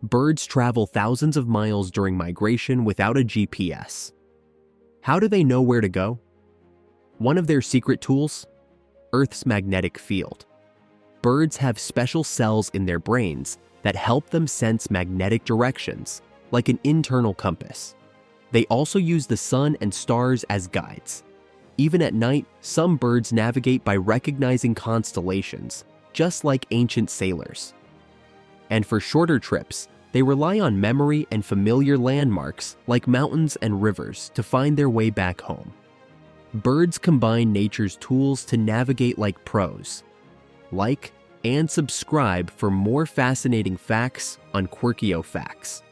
Birds travel thousands of miles during migration without a GPS. How do they know where to go? One of their secret tools? Earth's magnetic field. Birds have special cells in their brains that help them sense magnetic directions, like an internal compass. They also use the sun and stars as guides. Even at night, some birds navigate by recognizing constellations, just like ancient sailors. And for shorter trips, they rely on memory and familiar landmarks like mountains and rivers to find their way back home. Birds combine nature's tools to navigate like pros. Like and subscribe for more fascinating facts on Quirkio Facts.